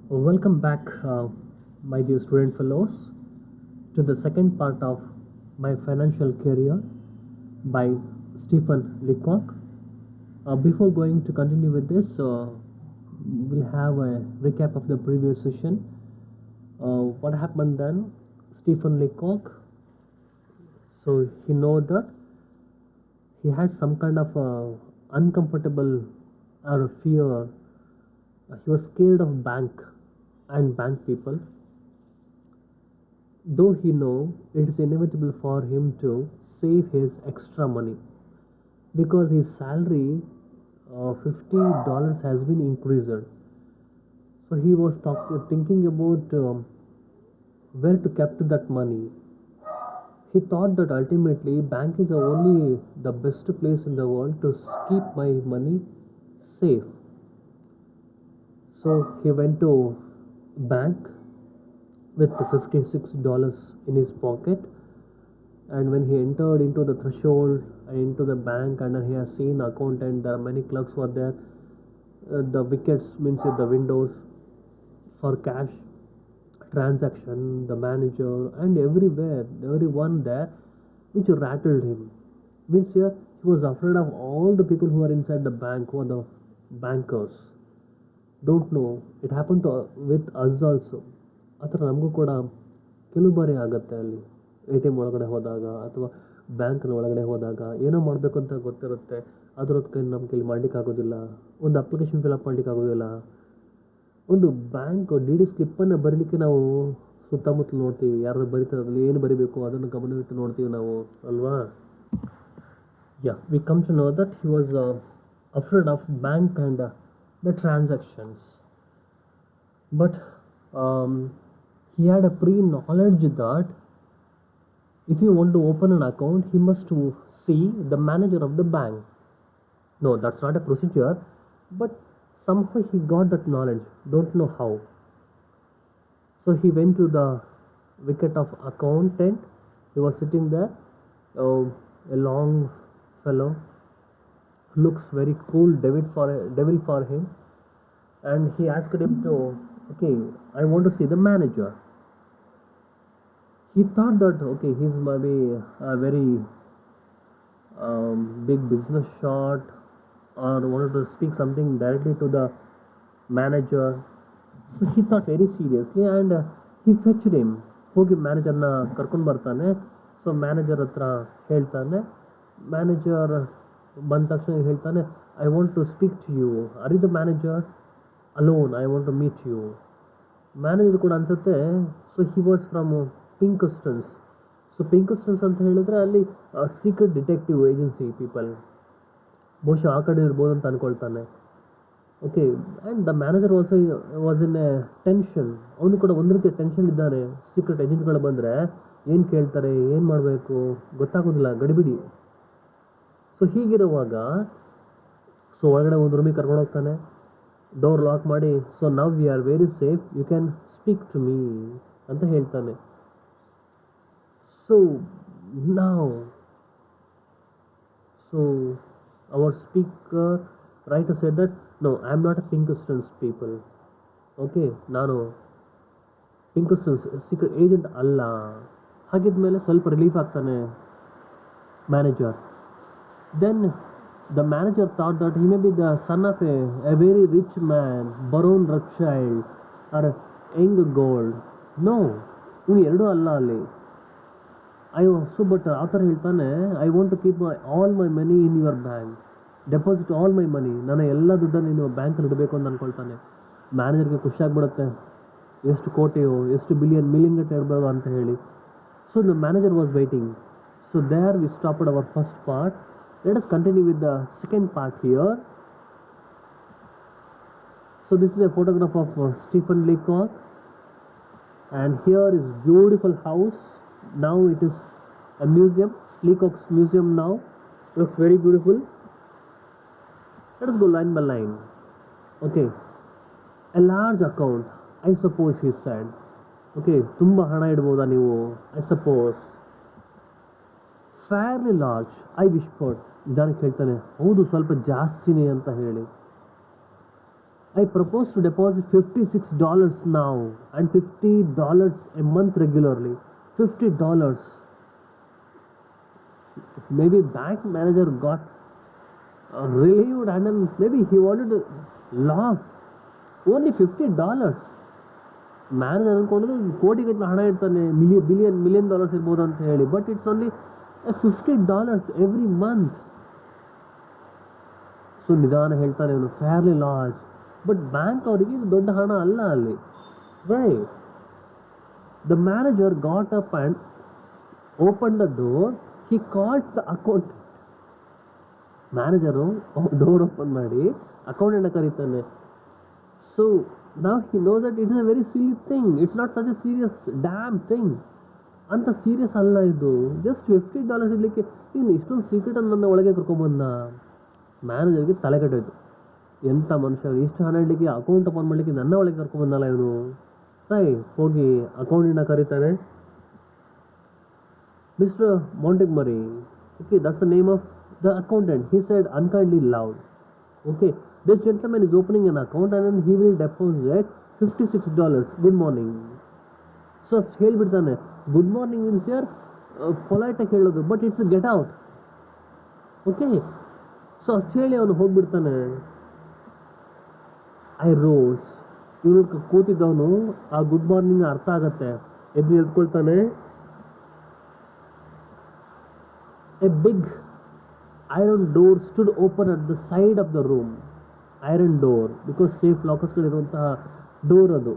Welcome back, my dear student fellows, to the second part of my financial career by Stephen Leacock. Before going to continue with this, we'll have a recap of the previous session. What happened then? Stephen Leacock, so he know that he had some kind of uncomfortable or fear. He was scared of bank and bank people, though he know it is inevitable for him to save his extra money because his salary $50 has been increased. So he was thinking about where to keep that money. He thought that ultimately bank is the only the best place in the world to keep my money safe. So he went to bank with the $56 in his pocket, and when he entered into the threshold and into the bank, and he has seen accountant, there are many clerks were there. The wickets means the windows for cash transaction, the manager, and everyone there, which rattled him. Means here he was afraid of all the people who are inside the bank, who are the bankers. Don't know, it happened to with us also. ಆ ಥರ ನಮಗೂ ಕೂಡ ಕೆಲವು ಬಾರಿ ಆಗುತ್ತೆ. ಅಲ್ಲಿ A T M ಒಳಗಡೆ ಹೋದಾಗ ಅಥವಾ ಬ್ಯಾಂಕ್ನ ಒಳಗಡೆ ಹೋದಾಗ ಏನೋ ಮಾಡಬೇಕು ಅಂತ ಗೊತ್ತಿರುತ್ತೆ, ಅದರದ್ದು ಕೈ ನಮ್ಮ ಕೈಲಿ ಮಾಡಲಿಕ್ಕಾಗೋದಿಲ್ಲ. ಒಂದು ಅಪ್ಲಿಕೇಶನ್ ಫಿಲಪ್ ಮಾಡಲಿಕ್ಕಾಗೋದಿಲ್ಲ. ಒಂದು ಬ್ಯಾಂಕ್ ಡಿ ಡಿ ಸ್ಲಿಪ್ಪನ್ನು ಬರೀಲಿಕ್ಕೆ ನಾವು ಸುತ್ತಮುತ್ತಲು ನೋಡ್ತೀವಿ, ಯಾರು ಬರೀತಾರೆ ಅದರಲ್ಲಿ ಏನು ಬರೀಬೇಕು ಅದನ್ನು ಗಮನವಿಟ್ಟು ನೋಡ್ತೀವಿ ನಾವು, ಅಲ್ವಾ? We come to know that he was afraid of bank and the transactions, but he had a pre-knowledge that if you want to open an account, he must see the manager of the bank. No, that's not a procedure, but somehow he got that knowledge, don't know how. So he went to the wicket of accountant. He was sitting there, a long fellow, looks very cool, devil for him, and he asked him to, okay, I want to see the manager. He thought that okay, he's maybe a very big business shot, or wanted to speak something directly to the manager. So he thought very seriously, and he fetched him. ಹೋಗಿ ಮ್ಯಾನೇಜರ್ನ ಕರ್ಕೊಂಡು ಬರ್ತಾನೆ. So manager ಹತ್ರ ಹೇಳ್ತಾನೆ. Manager ಬಂದ ತಕ್ಷಣ ಹೇಳ್ತಾನೆ, I want to speak to you, are you the manager? Alone, I want to meet you. Manager ಕೂಡ ಅನಿಸುತ್ತೆ. So he was from Pinkertons. So Pinkertons ಅಂತ ಹೇಳಿದ್ರೆ ಅಲ್ಲಿ ಸೀಕ್ರೆಟ್ ಡಿಟೆಕ್ಟಿವ್ ಏಜೆನ್ಸಿ ಪೀಪಲ್, ಬಹುಶಃ ಆ ಕಡೆ ಇರ್ಬೋದು ಅಂತ ಅಂದ್ಕೊಳ್ತಾನೆ. Okay, and the manager also was in a tension. ಅವನು ಕೂಡ ಒಂದು ರೀತಿಯ ಟೆನ್ಷನ್ ಇದ್ದಾನೆ. ಸೀಕ್ರೆಟ್ ಏಜೆಂಟ್ಗಳು ಬಂದರೆ ಏನು ಕೇಳ್ತಾರೆ, ಏನು ಮಾಡಬೇಕು ಗೊತ್ತಾಗೋದಿಲ್ಲ, ಗಡಿಬಿಡಿ. ಸೊ ಹೀಗಿರುವಾಗ ಸೊ ಒಳಗಡೆ ಒಂದು ರೂಮಿಗೆ ಕರ್ಕೊಂಡು ಹೋಗ್ತಾನೆ, ಡೋರ್ ಲಾಕ್ ಮಾಡಿ, so now we are very safe, you can speak to me ಅಂತ ಹೇಳ್ತಾನೆ. ಸೊ ನಾವು so our speaker writer said that no, I am not a Pinkerton's people. Okay, ನಾನು ಪಿಂಕಸ್ಟನ್ಸ್ ಸೀಕ್ರೆಟ್ ಏಜೆಂಟ್ ಅಲ್ಲ. ಹಾಗಿದ್ಮೇಲೆ ಸ್ವಲ್ಪ ರಿಲೀಫ್ ಆಗ್ತಾನೆ manager. Then the manager thought that he may be the son of a very rich man, baron Rothschild or young Gould. No, ಇವು ಎರಡೂ ಅಲ್ಲ ಅಲ್ಲಿ. But ಆ ಥರ ಹೇಳ್ತಾನೆ, I want to keep all my money in your bank, deposit all my money, ನನ್ನ ಎಲ್ಲ ದುಡ್ಡನ್ನು ನೀವು ಬ್ಯಾಂಕಲ್ಲಿ ಇಡಬೇಕು ಅಂತ ಅಂದ್ಕೊಳ್ತಾನೆ. ಮ್ಯಾನೇಜರ್ಗೆ ಖುಷಿ ಆಗ್ಬಿಡುತ್ತೆ, ಎಷ್ಟು ಕೋಟಿಯೋ ಎಷ್ಟು ಮಿಲಿಯನ್ ಗಟ್ಟೆ ಇಡ್ಬೋದು ಅಂತ ಹೇಳಿ. So the manager was waiting. So there we stopped our first part. Let us continue with the second part here. So this is a photograph of Stephen Leacock, and here is beautiful house. Now it is a museum, Leacock's museum now. Looks very beautiful. Let us go line by line. Okay, a large account, I suppose he said. Okay, ತುಂಬ ಹಣ ಇಡ್ಬೋದಾ ನೀವು? I suppose. Fairly large, I whispered. ನಿಧಾನಕ್ಕೆ ಹೇಳ್ತಾನೆ, ಹೌದು ಸ್ವಲ್ಪ ಜಾಸ್ತಿನೇ ಅಂತ ಹೇಳಿ. I propose to deposit $56 now and $50 a month regularly. $50. Maybe bank manager got relieved and then maybe he wanted to laugh. Only $50. Manager ಅಂದ್ಕೊಂಡಿದ್ದು ಕೋಟಿಗಟ್ಟಲೆ ಹಣ ಇರ್ತಾನೆ, ಮಿಲಿಯನ್ ಡಾಲರ್ಸ್ ಇರ್ಬೋದು ಅಂತ ಹೇಳಿ. But it's only $50 every month. So ನಿಧಾನ ಹೇಳ್ತಾನೆ ಅವನು, fairly large. But bank ಅವರಿಗೆ ಇದು ದೊಡ್ಡ ಹಣ ಅಲ್ಲ ಅಲ್ಲಿ, right? The manager got up and open the door. He called the account. Manager door open ಮಾಡಿ ಅಕೌಂಟೆಂಟ್ನ ಕರೀತಾನೆ. So now he knows that it is a very silly thing. It's not such a serious damn thing. ಅಂತ serious ಅಲ್ಲ ಇದು. Just $50 ಇಡಲಿಕ್ಕೆ ಇನ್ನು ಇಷ್ಟೊಂದು ಸೀಕ್ರೆಟನ್ನು ನನ್ನ ಒಳಗೆ ಕರ್ಕೊಂಬಂದ. ಮ್ಯಾನೇಜರ್ಗೆ ತಲೆ ಕೆಟ್ಟೋಯ್ತು. ಎಂಥ ಮನುಷ್ಯ, ಇಷ್ಟು ಹಣ ಇಡಲಿಕ್ಕೆ, ಅಕೌಂಟ್ ಓಪನ್ ಮಾಡಲಿಕ್ಕೆ ನನ್ನ ಒಳಗೆ ಕರ್ಕೊಂಬಂದಲ್ಲ ಇವನು. ಹೋಗಿ ಅಕೌಂಟಿನ ಕರೀತಾನೆ. Mister Montgomery, okay, that's the name of the accountant. He said unkindly loud, okay, this gentleman is opening an account and then he will deposit $56. Good morning. So ಅಷ್ಟು ಹೇಳಿಬಿಡ್ತಾನೆ. ಗುಡ್ ಮಾರ್ನಿಂಗ್ ಮೀನ್ಸ್ ಯಾರ್ ಪೊಲೈಟಾಗಿ ಹೇಳೋದು, but it's get out. Okay, so ಅಷ್ಟು ಹೇಳಿ ಅವನು ಹೋಗ್ಬಿಡ್ತಾನೆ. I rose. ಇವನು ಕೂತಿದ್ದವನು ಆ ಗುಡ್ ಮಾರ್ನಿಂಗ್ ಅರ್ಥ ಆಗತ್ತೆ. ಎದ್ಕೊಳ್ತಾನೆ. A big iron door stood open at the side of the room. Iron door, because safe ಲಾಕರ್ಸ್ಗಳಿರುವಂತಹ ಡೋರ್ ಅದು.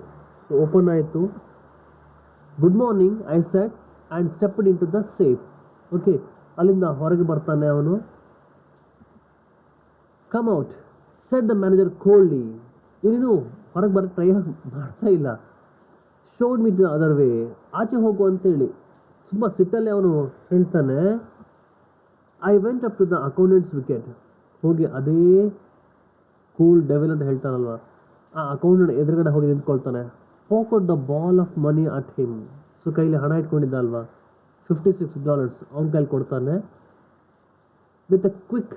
ಸೊ ಓಪನ್ ಆಯಿತು. Good morning I said and stepped into the safe. Okay, ಅಲ್ಲಿಂದ ಹೊರಗೆ ಬರ್ತಾನೆ ಅವನು. Come out said the manager coldly. ಇವನೇನು ಹೊರಗೆ ಬರೋಕ್ಕೆ ಟ್ರೈ ಮಾಡ್ತಾ ಇಲ್ಲ. Showed me the other way, ಆಚೆ ಹೋಗು ಅಂತೇಳಿ ತುಂಬ ಸಿಟ್ಟಲ್ಲಿ ಅವನು ಹೇಳ್ತಾನೆ. I went up to the accountant's wicket. ಹೋಗಿ ಅದೇ ಕೂಲ್ ಡೆವಿಲ್ ಅಂತ ಹೇಳ್ತಾನಲ್ವ, ಆ ಅಕೌಂಟೆಂಟ್ ಎದುರುಗಡೆ ಹೋಗಿ ನಿಂತ್ಕೊಳ್ತಾನೆ. Pocket the ball of money at him. So ಕೈಲಿ ಹಣ ಇಟ್ಕೊಂಡಿದ್ದ ಅಲ್ವಾ, $56 ಅವನ ಕೈಲಿ ಕೊಡ್ತಾನೆ. With a quick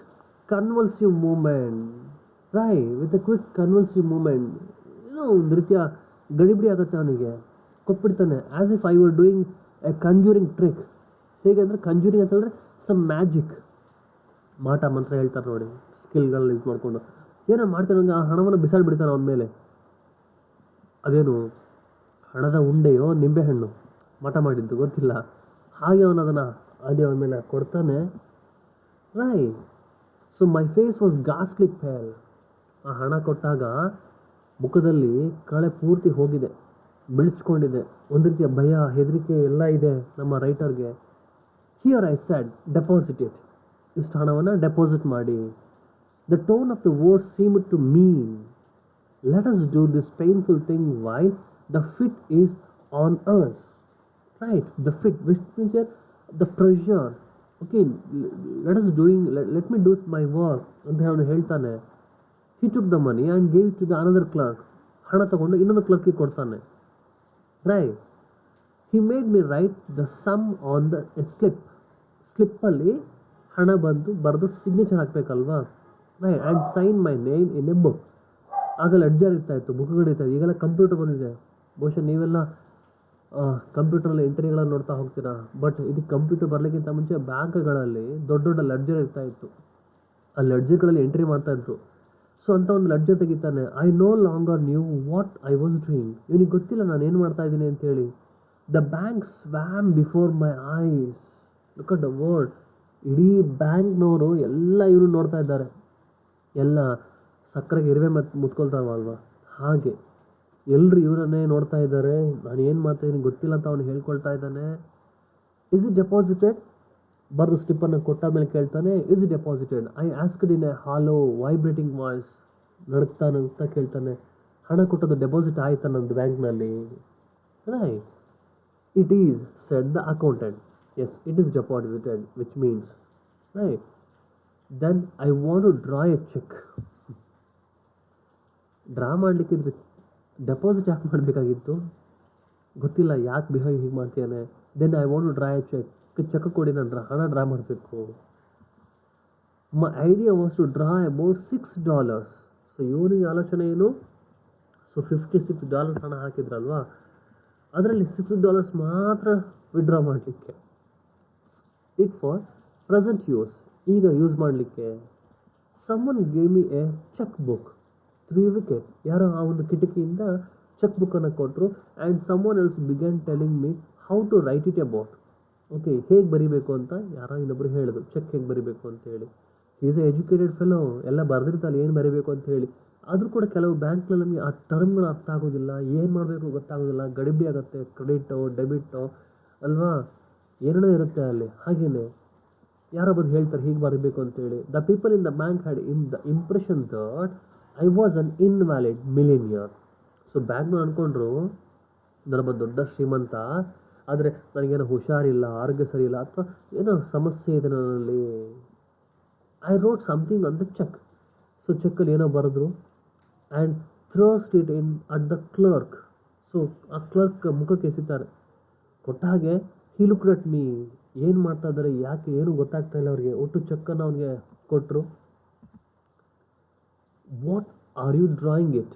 convulsive movement, with a quick convulsive movement, ಏನೋ ಒಂದು ರೀತಿಯ ಗಡಿಬಿಡಿ ಆಗುತ್ತೆ ಅವನಿಗೆ. ಕೊಟ್ಬಿಡ್ತಾನೆ. As if I were doing a conjuring trick. ಹೇಗೆ ಅಂದರೆ ಕಂಜೂರಿಂಗ್ ಅಂತ ಹೇಳಿದ್ರೆ ಸಮ್ ಮ್ಯಾಜಿಕ್, ಮಾಟ ಮಂತ್ರ ಹೇಳ್ತಾರೆ ನೋಡಿ, ಸ್ಕಿಲ್ಗಳನ್ನ ಯೂಸ್ ಮಾಡಿಕೊಂಡು ಏನೋ ಮಾಡ್ತಾನೆ. ನನಗೆ ಆ ಹಣವನ್ನು ಬಿಸಾಡಿಬಿಡ್ತಾನೆ ಅವನ ಮೇಲೆ. ಅದೇನು ಹಣದ ಉಂಡೆಯೋ ನಿಂಬೆಹಣ್ಣು ಮಠ ಮಾಡಿದ್ದು ಗೊತ್ತಿಲ್ಲ. ಹಾಗೆ ಅವನು ಅದನ್ನು ಅಲ್ಲಿ ಅವನ ಮೇಲೆ ಕೊಡ್ತಾನೆ. So my face was ghastly pale. ಆ ಹಣ ಕೊಟ್ಟಾಗ ಮುಖದಲ್ಲಿ ಕಳೆ ಪೂರ್ತಿ ಹೋಗಿದೆ, ಬಿಳಿಸ್ಕೊಂಡಿದೆ. ಒಂದು ರೀತಿಯ ಭಯ, ಹೆದರಿಕೆ ಎಲ್ಲ ಇದೆ ನಮ್ಮ ರೈಟರ್ಗೆ. Here I said deposit it. ಇಷ್ಟು ಹಣವನ್ನು ಡೆಪಾಸಿಟ್ ಮಾಡಿ. The tone of the word seemed to mean, let us do this painful thing while the fit is on us. The fit which means your the pressure. Okay, let me do my work ಅಂತ ಅವನು ಹೇಳ್ತಾನೆ. He took the money and gave it to the another clerk. ಹಣ ತಗೊಂಡು ಇನ್ನೊಂದು ಕ್ಲರ್ಕಿಗೆ ಕೊಡ್ತಾನೆ. He made me right the sum on the ಸ್ಲಿಪ್ಪಲ್ಲಿ ಹಣ ಬರೆದು ಸಿಗ್ನೇಚರ್ ಹಾಕಬೇಕಲ್ವಾ. And sign my name in a book. ಆಗ ಲೆಡ್ಜರ್ ಇರ್ತಾಯಿತ್ತು, ಬುಕ್ಗಳಿರ್ತಾಯಿತ್ತು. ಈಗೆಲ್ಲ ಕಂಪ್ಯೂಟರ್ ಬಂದಿದೆ. ಬಹುಶಃ ನೀವೆಲ್ಲ ಕಂಪ್ಯೂಟ್ರಲ್ಲಿ ಎಂಟ್ರಿಗಳನ್ನು ನೋಡ್ತಾ ಹೋಗ್ತೀರಾ. ಬಟ್ ಇದಕ್ಕೆ ಕಂಪ್ಯೂಟರ್ ಬರಲಿಕ್ಕಿಂತ ಮುಂಚೆ ಬ್ಯಾಂಕ್ಗಳಲ್ಲಿ ದೊಡ್ಡ ದೊಡ್ಡ ಲೆಡ್ಜರ್ ಇರ್ತಾಯಿತ್ತು. ಆ ಲೆಡ್ಜರ್ಗಳಲ್ಲಿ ಎಂಟ್ರಿ ಮಾಡ್ತಾಯಿದ್ರು. ಸೊ ಅಂತ ಒಂದು ಲೆಡ್ಜರ್ ತೆಗಿತಾನೆ. I no longer knew what I was doing. ಇವನಿಗೆ ಗೊತ್ತಿಲ್ಲ ನಾನು ಏನು ಮಾಡ್ತಾ ಇದ್ದೀನಿ ಅಂತೇಳಿ. The bank swam before my eyes. Look at the word. ಇಡೀ ಬ್ಯಾಂಕ್ನವರು ಎಲ್ಲ ಇವರು ನೋಡ್ತಾ ಇದ್ದಾರೆ. ಎಲ್ಲ ಸಕ್ಕರೆಗೆ ಇರುವೆ ಮುತ್ಕೊಳ್ತಾವಲ್ವ, ಹಾಗೆ ಎಲ್ಲರೂ ಇವರನ್ನೇ ನೋಡ್ತಾ ಇದ್ದಾರೆ. ನಾನು ಏನು ಮಾಡ್ತಾಯಿದ್ದೀನಿ ಗೊತ್ತಿಲ್ಲ ಅಂತ ಅವನು ಹೇಳ್ಕೊಳ್ತಾ ಇದ್ದಾನೆ. Is it deposited? ಬರೆದು ಸ್ಲಿಪ್ಪನ್ನು ಕೊಟ್ಟಾದ್ಮೇಲೆ ಕೇಳ್ತಾನೆ, is it deposited? I asked in a hollow vibrating voice. ನಡುಕ್ತಾ ಕೇಳ್ತಾನೆ, ಹಣ ಕೊಟ್ಟದ್ದು ಡೆಪಾಸಿಟ್ ಆಯಿತಾ ನಮ್ಮದು ಬ್ಯಾಂಕ್ನಲ್ಲಿ? It is said the accountant. Yes, it is deposited, which means then I want to draw a cheque. Draw ಮಾಡಲಿಕ್ಕಿದ್ರೆ ಡೆಪಾಸಿಟ್ ಯಾಕೆ ಮಾಡಬೇಕಾಗಿತ್ತು ಗೊತ್ತಿಲ್ಲ, ಯಾಕೆ ಬಿಹೇವ್ ಹೀಗೆ ಮಾಡ್ತೀಯಾನೆ. Then I want to draw a cheque ಕೊಡಿ, ನಾನು ಹಣ ಡ್ರಾ ಮಾಡಬೇಕು. ಮೈ idea was to draw about $6. So ಇವನಿಗೆ ಆಲೋಚನೆ ಏನು, ಸೊ $56 ಹಣ ಹಾಕಿದ್ರಲ್ವಾ, ಅದರಲ್ಲಿ $6 ಮಾತ್ರ ವಿಡ್ರಾ ಮಾಡಲಿಕ್ಕೆ, ಇಟ್ ಫಾರ್ ಪ್ರೆಸೆಂಟ್ ಯೂಸ್, ಈಗ ಯೂಸ್ ಮಾಡಲಿಕ್ಕೆ. Someone gave me a cheque book through wicket, ಯಾರೋ ಆ ಒಂದು ಕಿಟಕಿಯಿಂದ ಚೆಕ್ ಬುಕ್ಕನ್ನು ಕೊಟ್ಟರು. And someone else began telling me how to write it about. Okay, ಹೇಗೆ ಬರೀಬೇಕು ಅಂತ ಯಾರೋ ಇನ್ನೊಬ್ಬರು ಹೇಳಿದ್ರು, ಚೆಕ್ ಹೇಗೆ ಬರೀಬೇಕು ಅಂತ ಹೇಳಿ. ಈಸ್ ಎ ಎಜುಕೇಟೆಡ್ ಫೆಲೋ, ಎಲ್ಲ ಬರೆದಿರ್ತಾನೆ ಏನು ಬರೀಬೇಕು ಅಂತ ಹೇಳಿ. ಆದರೂ ಕೂಡ ಕೆಲವು ಬ್ಯಾಂಕ್ನಲ್ಲಿ ನಮಗೆ ಆ ಟರ್ಮ್ಗಳು ಅರ್ಥ ಆಗೋದಿಲ್ಲ, ಏನು ಮಾಡಬೇಕು ಗೊತ್ತಾಗೋದಿಲ್ಲ, ಗಡಿಬಿಡಿ ಆಗುತ್ತೆ, ಕ್ರೆಡಿಟೋ ಡೆಬಿಟೋ ಅಲ್ವಾ, ಏನೇನೋ ಇರುತ್ತೆ ಅಲ್ಲಿ. ಹಾಗೆಯೇ ಯಾರೋ ಬಂದು ಹೇಳ್ತಾರೆ ಹೀಗೆ ಬರಬೇಕು ಅಂತೇಳಿ. The people in the bank had the impression that I was an invalid millionaire. So ಬ್ಯಾಂಕ್ನವ್ರು ಅಂದ್ಕೊಂಡ್ರು ನಾನೊಬ್ಬ ದೊಡ್ಡ ಶ್ರೀಮಂತ, ಆದರೆ ನನಗೇನೋ ಹುಷಾರಿಲ್ಲ, ಆರೋಗ್ಯ ಸರಿ ಇಲ್ಲ, ಅಥವಾ ಏನೋ ಸಮಸ್ಯೆ ಇದೆ ನನ್ನಲ್ಲಿ. I wrote something on the cheque. So ಚೆಕ್ಕಲ್ಲಿ ಏನೋ ಬರೆದ್ರು and thrust it in at the clerk. So ಆ ಕ್ಲರ್ಕ್ ಮುಖಕ್ಕೆ ಎಸಿತಾರೆ. ಕೊಟ್ಟ ಹಾಗೆ ಹಿ ಲುಕ್ಡ್ ಅಟ್ ಮೀ, ಏನು ಮಾಡ್ತಾ ಇದ್ದಾರೆ, ಯಾಕೆ ಏನು ಗೊತ್ತಾಗ್ತಾ ಇಲ್ಲ ಅವ್ರಿಗೆ. ಒಟ್ಟು ಚೆಕ್ಕನ್ನು ಅವನಿಗೆ ಕೊಟ್ಟರು. What are you drawing it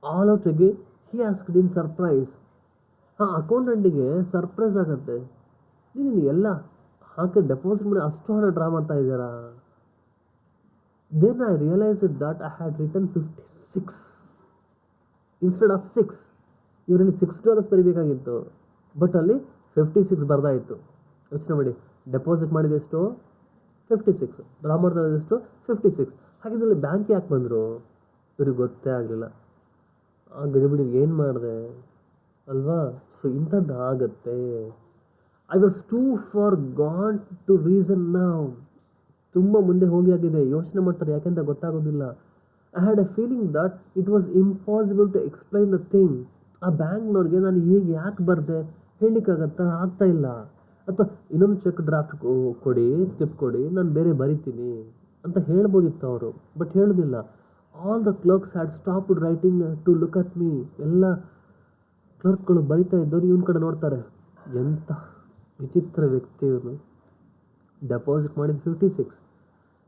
all out again he asked in surprise. ಹಾಂ, ಅಕೌಂಟೆಂಟಿಗೆ ಸರ್ಪ್ರೈಸ್ ಆಗುತ್ತೆ, ನೀನು ಎಲ್ಲ ಹಾಕಿ ಡೆಪಾಸಿಟ್ ಮಾಡಿ ಅಷ್ಟು ಹಣ ಡ್ರಾ ಮಾಡ್ತಾ ಇದ್ದಾರಾ. Then I realised that I had written 56 instead of 6. ಇವರಲ್ಲಿ $6 ಬರೀಬೇಕಾಗಿತ್ತು, ಬಟ್ ಅಲ್ಲಿ 56 ಬರ್ದಾಯಿತು. ಯೋಚನೆ ಮಾಡಿ, ಡೆಪಾಸಿಟ್ ಮಾಡಿದೆಷ್ಟು 56, ಡ್ರಾ ಮಾಡ್ತಾ ಇದ್ದಷ್ಟು 56. ಹಾಗಿದ್ರಲ್ಲಿ ಬ್ಯಾಂಕ್ ಯಾಕೆ ಬಂದರು ಇವ್ರಿಗೆ ಗೊತ್ತೇ ಆಗಲಿಲ್ಲ. ಆ ಗಡಿಬಿಡಿಗೆ ಏನು ಮಾಡಿದೆ ಅಲ್ವಾ. ಸೊ ಇಂಥದ್ದು ಆಗುತ್ತೆ. I was too far gone to reason now. ತುಂಬ ಮುಂದೆ ಹೋಗಿ ಆಗಿದೆ, ಯೋಚನೆ ಮಾಡ್ತಾರೆ ಯಾಕೆಂತ ಗೊತ್ತಾಗೋದಿಲ್ಲ. I had a feeling that it was impossible to explain the thing. ಆ ಬ್ಯಾಂಕ್ನವ್ರಿಗೆ ನಾನು ಹೀಗೆ ಯಾಕೆ ಬರದೆ ಹೇಳಲಿಕ್ಕಾಗತ್ತಾ, ಆಗ್ತಾ ಇಲ್ಲ. ಅಥವಾ ಇನ್ನೊಂದು ಚೆಕ್ ಡ್ರಾಫ್ಟ್ ಕೊಡಿ, ಸ್ಲಿಪ್ ಕೊಡಿ, ನಾನು ಬೇರೆ ಬರಿತೀನಿ ಅಂತ ಹೇಳ್ಬೋದಿತ್ತು ಅವರು, ಬಟ್ ಹೇಳೋದಿಲ್ಲ. All the clerks had stopped writing to look at me. ಎಲ್ಲ ಕ್ಲರ್ಕ್ಗಳು ಬರಿತಾ ಇದ್ದವರು ಇವನ ಕಡೆ ನೋಡ್ತಾರೆ, ಎಂಥ ವಿಚಿತ್ರ ವ್ಯಕ್ತಿ ಇವನು. ಡೆಪಾಸಿಟ್ ಮಾಡಿದ 56,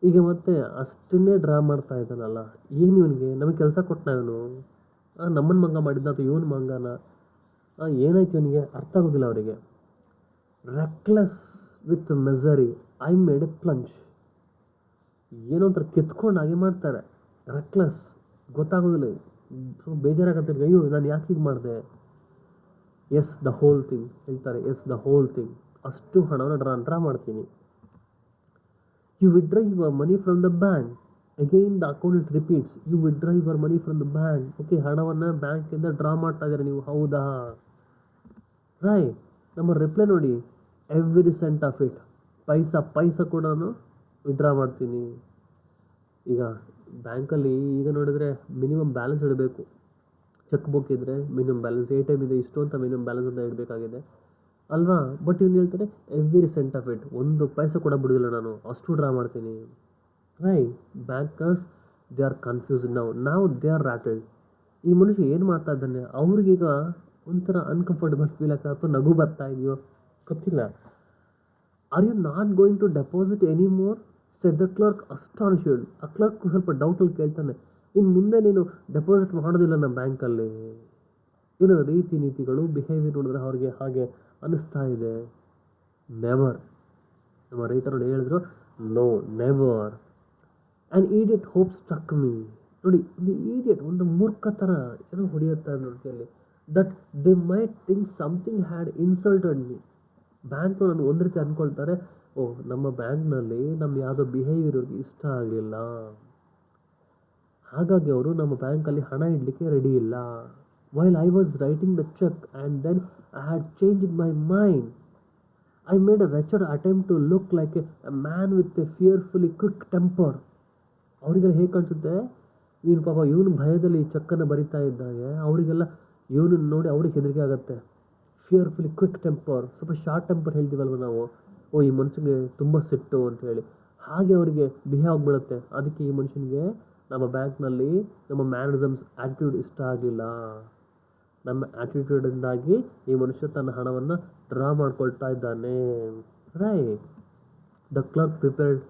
ಈಗ ಮತ್ತೆ ಅಷ್ಟನ್ನೇ ಡ್ರಾ ಮಾಡ್ತಾ ಇದ್ದಾನಲ್ಲ, ಏನು ಇವನಿಗೆ, ನಮಗೆ ಕೆಲಸ ಕೊಟ್ಟನ ಇವನು, ನಮ್ಮನ್ನು ಮಂಗ ಮಾಡಿದ್ನ ಅಥವಾ ಇವನು ಮಂಗನ, ಏನಾಯ್ತು ಇವನಿಗೆ ಅರ್ಥ ಆಗೋದಿಲ್ಲ ಅವರಿಗೆ. Reckless with misery I made a plunge. ಏನೋ ಒಂಥರ ಕಿತ್ಕೊಂಡು ಹಾಗೆ ಮಾಡ್ತಾರೆ. ರೆಕ್ಲೆಸ್, ಗೊತ್ತಾಗೋದಿಲ್ಲ, ಸೊ ಬೇಜಾರಾಗತ್ತೆ, ಅಯ್ಯೋ ನಾನು ಯಾಕೆ ಹೀಗೆ ಮಾಡಿದೆ. ಎಸ್ ದ ಹೋಲ್ ಥಿಂಗ್ ಹೇಳ್ತಾರೆ, ಎಸ್ ದ ಹೋಲ್ ಥಿಂಗ್, ಅಷ್ಟು ಹಣವನ್ನು ಡ್ರಾ ಮಾಡ್ತೀನಿ. You withdraw your money from the bank. Again the accountant repeats, you withdraw your money from the bank. Okay, ಹಣವನ್ನು ಬ್ಯಾಂಕಿಂದ ಡ್ರಾ ಮಾಡ್ತಾ ಇದ್ದಾರೆ ನೀವು, ಹೌದಾ. ರೈಟ್, ನಮ್ಮ ರಿಪ್ಲೈ ನೋಡಿ, ಎವ್ರಿ ಸೆಂಟ್ ಆಫ್ ಇಟ್, ಪೈಸಾ ಕೂಡ ವಿಡ್ರಾ ಮಾಡ್ತೀನಿ. ಈಗ ಬ್ಯಾಂಕಲ್ಲಿ ಈಗ ನೋಡಿದರೆ ಮಿನಿಮಮ್ ಬ್ಯಾಲೆನ್ಸ್ ಇಡಬೇಕು. ಚೆಕ್ ಬುಕ್ ಇದ್ದರೆ ಮಿನಿಮಮ್ ಬ್ಯಾಲೆನ್ಸ್, ATM ಇದೆ ಇಷ್ಟು ಅಂತ ಮಿನಿಮಮ್ ಬ್ಯಾಲೆನ್ಸ್ ಅಂತ ಇಡಬೇಕಾಗಿದೆ ಅಲ್ವಾ. ಬಟ್ ಇವನು ಹೇಳ್ತಾರೆ ಎವ್ರಿ ಸೆಂಟ್ ಆಫ್ ಇಟ್, ಒಂದು ಪೈಸೆ ಕೂಡ ಬಿಡೋದಿಲ್ಲ ನಾನು, ಅಷ್ಟು ಡ್ರಾ ಮಾಡ್ತೀನಿ. Right, bankers they are confused ನಾವು ದೇ ಆರ್ ರಾಟೆಡ್. ಈ ಮನುಷ್ಯ ಏನು ಮಾಡ್ತಾ ಇದ್ದಾನೆ, ಅವ್ರಿಗೀಗ ಒಂಥರ ಅನ್ಕಂಫರ್ಟಬಲ್ ಫೀಲ್ ಆಗ್ತದೆ, ಅಥವಾ ನಗು ಬರ್ತಾ ಇದೆಯೋ ಗೊತ್ತಿಲ್ಲ. Are you not going to deposit any more said the clerk astonished. ಆ ಕ್ಲರ್ಕ್ ಸ್ವಲ್ಪ ಡೌಟಲ್ಲಿ ಕೇಳ್ತಾನೆ, ಇನ್ನು ಮುಂದೆ ನೀನು ಡೆಪಾಸಿಟ್ ಮಾಡೋದಿಲ್ಲ ನಮ್ಮ ಬ್ಯಾಂಕಲ್ಲಿ. ಏನೋ ರೀತಿ ನೀತಿಗಳು, ಬಿಹೇವಿಯರ್ ನೋಡಿದ್ರೆ ಅವ್ರಿಗೆ ಹಾಗೆ ಅನ್ನಿಸ್ತಾ ಇದೆ. ನೆವರ್, ನಮ್ಮ ರೈಟರ್ ನೋಡಿ ಹೇಳಿದ್ರು, no never. And idiot hope stuck me. ನೋಡಿ, ಒಂದು ಈಡಿಯಟ್, ಒಂದು ಮೂರ್ಖ ಥರ ಏನೋ ಹೊಡೆಯುತ್ತಾ ನೋಡ್ತಿಯಲ್ಲಿ. That they might think something had insulted me. ಬ್ಯಾಂಕ್ನ ನಾನು ಒಂದು ರೀತಿ ಅಂದ್ಕೊಳ್ತಾರೆ, ಓಹ್ ನಮ್ಮ ಬ್ಯಾಂಕ್ನಲ್ಲಿ ನಮ್ಮ ಯಾವುದೋ ಬಿಹೇವಿಯರ್ ಅವ್ರಿಗೆ ಇಷ್ಟ ಆಗಲಿಲ್ಲ, ಹಾಗಾಗಿ ಅವರು ನಮ್ಮ ಬ್ಯಾಂಕಲ್ಲಿ ಹಣ ಇಡಲಿಕ್ಕೆ ರೆಡಿ ಇಲ್ಲ. While I was writing the check and then I had changed my mind. I made a wretched attempt to look like a man with a fearfully quick temper. ಅವರಿಗೆಲ್ಲ ಹೇಗೆ ಕಾಣಿಸುತ್ತೆ, ಇವನು ಪಾಪ ಇವನು ಭಯದಲ್ಲಿ ಚೆಕ್ಕನ್ನು ಬರಿತಾ ಇದ್ದಾಗೆ ಅವರಿಗೆಲ್ಲ ಇವನನ್ನು ನೋಡಿ ಅವ್ರಿಗೆ ಹೆದರಿಕೆ ಆಗುತ್ತೆ. ಫಿಯರ್ಫುಲಿ ಕ್ವಿಕ್ ಟೆಂಪರ್, ಸ್ವಲ್ಪ ಶಾರ್ಟ್ ಟೆಂಪರ್ ಹೇಳ್ತೀವಲ್ವ ನಾವು, ಓ ಈ ಮನುಷ್ಯನಿಗೆ ತುಂಬ ಸಿಟ್ಟು ಅಂತ ಹೇಳಿ, ಹಾಗೆ ಅವರಿಗೆ ಬಿಹೇವ್ ಆಗಿಬಿಡುತ್ತೆ. ಅದಕ್ಕೆ ಈ ಮನುಷ್ಯನಿಗೆ ನಮ್ಮ ಬ್ಯಾಂಕ್ನಲ್ಲಿ ನಮ್ಮ ಮ್ಯಾನರಿಸಮ್ಸ್ ಆ್ಯಟಿಟ್ಯೂಡ್ ಇಷ್ಟ ಆಗಲಿಲ್ಲ. ನಮ್ಮ ಆ್ಯಟಿಟ್ಯೂಡಿಂದಾಗಿ ಈ ಮನುಷ್ಯ ತನ್ನ ಹಣವನ್ನು ಡ್ರಾ ಮಾಡ್ಕೊಳ್ತಾ ಇದ್ದಾನೆ. Right, the clerk prepared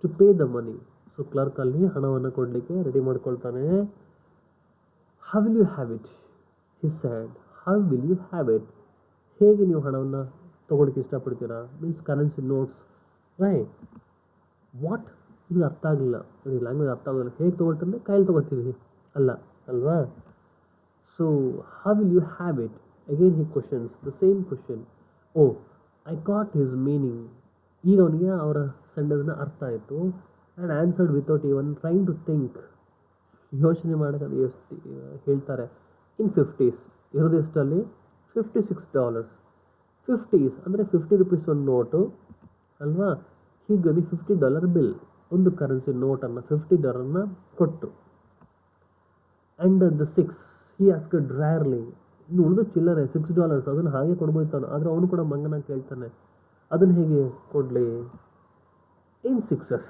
to pay the money. So ಕ್ಲರ್ಕಲ್ಲಿ ಹಣವನ್ನು ಕೊಡಲಿಕ್ಕೆ ರೆಡಿ ಮಾಡ್ಕೊಳ್ತಾನೆ. How will you have it he said. How will you have it, ಹೇಗೆ ನೀವು ಹಣವನ್ನು ತೊಗೊಳಕ್ಕೆ ಇಷ್ಟಪಡ್ತೀರಾ, means currency notes, right. What, ಇದು ಅರ್ಥ ಆಗಲಿಲ್ಲ, ನನಗೆ ಲ್ಯಾಂಗ್ವೇಜ್ ಅರ್ಥ ಆಗೋದಿಲ್ಲ. ಹೇಗೆ ತೊಗೊಳ್ತಂದ್ರೆ ಕೈಯಲ್ಲಿ ತೊಗೋತೀವಿ ಅಲ್ಲ, ಅಲ್ವಾ? So how will you have it, again he questions the same question. Oh, I got his meaning. ಈಗ ಅವನಿಗೆ ಅವರ ಸೆಂಟೆನ್ಸ್ನ ಅರ್ಥ ಆಯಿತು. And answered without even trying to think, ಯೋಚನೆ ಮಾಡೋದು ಹೇಳ್ತಾರೆ. ಇನ್ 50s ಇರೋದು ಎಷ್ಟಲ್ಲಿ, $56. 50s ಅಂದರೆ 50 ರೂಪೀಸ್ ಒಂದು ನೋಟು ಅಲ್ವಾ. ಹೀಗೆ $50 ಬಿಲ್, ಒಂದು ಕರೆನ್ಸಿ ನೋಟನ್ನು $50 ಕೊಟ್ಟು. ಆ್ಯಂಡ್ ದ 6 ಹಿ ಆಸ್ಕ್ಡ್ ರ್ಯಾರ್ಲಿ, ಇನ್ನು ಉಳಿದು ಚಿಲ್ಲರೆ $6, ಅದನ್ನು ಹಾಗೆ ಕೊಡ್ಬೋಯ್ತಾನೆ. ಆದರೆ ಅವನು ಕೂಡ ಮಂಗನ ಕೇಳ್ತಾನೆ, ಅದನ್ನು ಹೇಗೆ ಕೊಡಲಿ, ಇನ್ 6s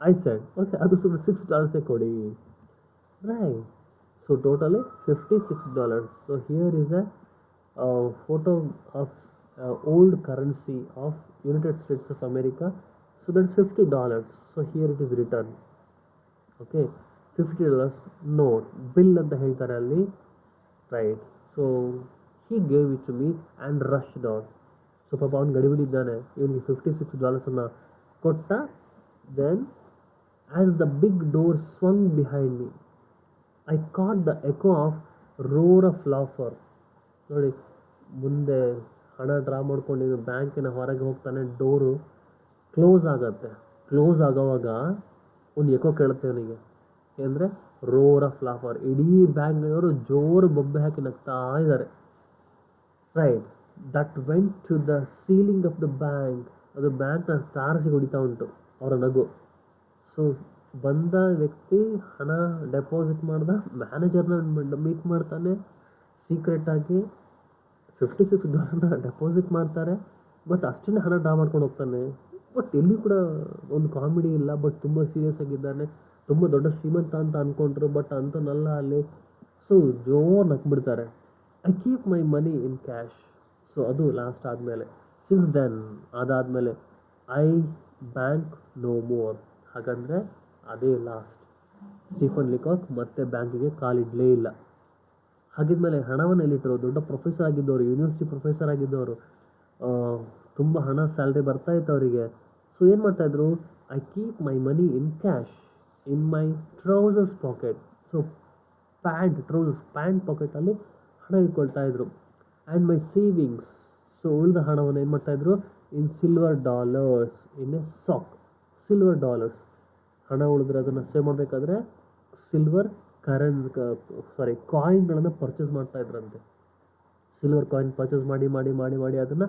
ಐ ಸೆಡ್. ಓಕೆ, ಅದು ಸುಮ್ಮನೆ $6 ಕೊಡಿ, right. So totally $56. So here is A photo of old currency of United States of America. So that's $50. So here it is written. Okay, $50 note, bill ಅಂತ ಹೇಳ್ತಾರೆ ಅಲ್ಲಿ, right. So he gave it to me and rushed out. So ಪಾಪ ಅವ್ನು ಗಡಿಬಿಡಿದ್ದಾನೆ, ಇವನಿಗೆ $56 ಕೊಟ್ಟ. Then as the big door swung behind me, I caught the echo of roar of laughter. ನೋಡಿ, ಮುಂದೆ ಹಣ ಡ್ರಾ ಮಾಡ್ಕೊಂಡು ಬ್ಯಾಂಕಿನ ಹೊರಗೆ ಹೋಗ್ತಾನೆ, ಡೋರು ಕ್ಲೋಸ್ ಆಗುತ್ತೆ. ಕ್ಲೋಸ್ ಆಗೋವಾಗ ಒಂದು ಎಕೋ ಕೇಳುತ್ತೆ ಅವನಿಗೆ, ಅಂದರೆ ರೋರ್ ಆಫ್ ಲಾಫರ್. ಇಡೀ ಬ್ಯಾಂಕ್ನವರು ಜೋರು ಬೊಬ್ಬೆ ಹಾಕಿ ನಗ್ತಾ ಇದ್ದಾರೆ, right. That went to the ceiling of the bank, ಅದು ಬ್ಯಾಂಕ್ನ ತಾರಸಿ ಹೊಡಿತಾ ಉಂಟು ಅವರ ನಗು. ಸೊ ಬಂದ ವ್ಯಕ್ತಿ ಹಣ ಡೆಪಾಸಿಟ್ ಮಾಡ್ದ ಮ್ಯಾನೇಜರ್ನ ಮೀಟ್ ಮಾಡ್ತಾನೆ, ಸೀಕ್ರೆಟಾಗಿ $56 ಡೆಪಾಸಿಟ್ ಮಾಡ್ತಾರೆ, ಮತ್ತು ಅಷ್ಟೇ ಹಣ ಡ್ರಾ ಮಾಡ್ಕೊಂಡು ಹೋಗ್ತಾನೆ. ಬಟ್ ಎಲ್ಲಿ ಕೂಡ ಒಂದು ಕಾಮಿಡಿ ಇಲ್ಲ, ಬಟ್ ತುಂಬ ಸೀರಿಯಸ್ ಆಗಿದ್ದಾನೆ. ತುಂಬ ದೊಡ್ಡ ಶ್ರೀಮಂತ ಅಂತ ಅಂದ್ಕೊಂಡ್ರು, ಬಟ್ ಅಂತನಲ್ಲ ಅಲ್ಲಿ. ಸೊ ಜೋರು ನಕ್ಬಿಡ್ತಾರೆ. I keep my money in cash. So ಅದು ಲಾಸ್ಟ್ ಆದಮೇಲೆ, ಸಿನ್ಸ್ ದೆನ್ ಅದಾದಮೇಲೆ ಐ ಬ್ಯಾಂಕ್ ನೋ ಮೋರ್. ಹಾಗಂದರೆ ಅದೇ ಲಾಸ್ಟ್. ಸ್ಟೀಫನ್ ಲಿಕಾಕ್ ಮತ್ತೆ ಬ್ಯಾಂಕಿಗೆ ಕಾಲಿಡಲೇ ಇಲ್ಲ. ಹಾಗಿದ್ಮೇಲೆ ಹಣವನ್ನು ಎಲ್ಲಿಟ್ಟರು, ದೊಡ್ಡ ಪ್ರೊಫೆಸರ್ ಆಗಿದ್ದವರು, ಯೂನಿವರ್ಸಿಟಿ ಪ್ರೊಫೆಸರ್ ಆಗಿದ್ದವರು, ತುಂಬ ಹಣ ಸ್ಯಾಲ್ರಿ ಬರ್ತಾಯಿತ್ತು ಅವರಿಗೆ. ಸೊ ಏನು ಮಾಡ್ತಾಯಿದ್ರು, I keep my money in cash in my trousers pocket. So pant ಪಾಕೆಟಲ್ಲಿ ಹಣ ಇಟ್ಕೊಳ್ತಾಯಿದ್ರು. ಆ್ಯಂಡ್ ಮೈ ಸೇವಿಂಗ್ಸ್, ಸೊ ಉಳಿದ ಹಣವನ್ನು ಏನು ಮಾಡ್ತಾಯಿದ್ರು, in silver dollars, in a sock. Silver dollars ಹಣ ಉಳಿದ್ರೆ ಅದನ್ನು ಸೇವ್ ಮಾಡಬೇಕಾದ್ರೆ ಸಿಲ್ವರ್ ಕಾಯಿನ್ಗಳನ್ನು ಪರ್ಚೇಸ್ ಮಾಡ್ತಾಯಿದ್ರಂತೆ. ಸಿಲ್ವರ್ ಕಾಯಿನ್ ಪರ್ಚೇಸ್ ಮಾಡಿ ಅದನ್ನು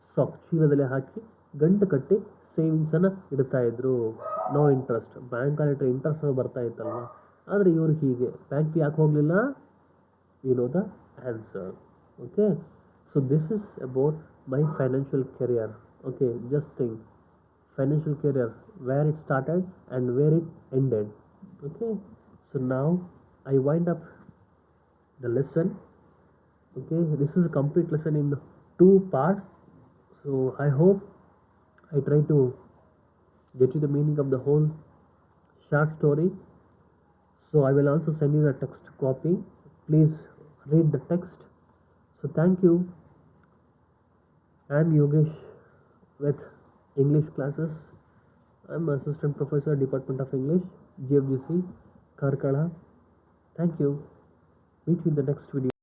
ಸಾಕ್ ಚೀಲದಲ್ಲಿ ಹಾಕಿ ಗಂಟು ಕಟ್ಟಿ ಸೇವಿಂಗ್ಸನ್ನು ಇಡ್ತಾಯಿದ್ರು. ನೋ ಇಂಟ್ರೆಸ್ಟ್, ಬ್ಯಾಂಕಲ್ಲಿ ಇಂಟ್ರೆಸ್ಟ್ ಬರ್ತಾ ಇತ್ತಲ್ವ. ಆದರೆ ಇವರು ಹೀಗೆ ಬ್ಯಾಂಕ್ಗೆ ಯಾಕೆ ಹೋಗಲಿಲ್ಲ, you know the answer. Okay, so this is about my financial career. Okay, just think, financial career, where it started and where it ended. Okay, so now I wind up the lesson. Okay, this is a complete lesson in 2 parts. So I hope I try to get you the meaning of the whole short story. So I will also send you the text copy. Please read the text. So thank you. I am Yogesh with English classes. I'm assistant professor, Department of English, GFGC, Karkala. Thank you. Meet you in the next video.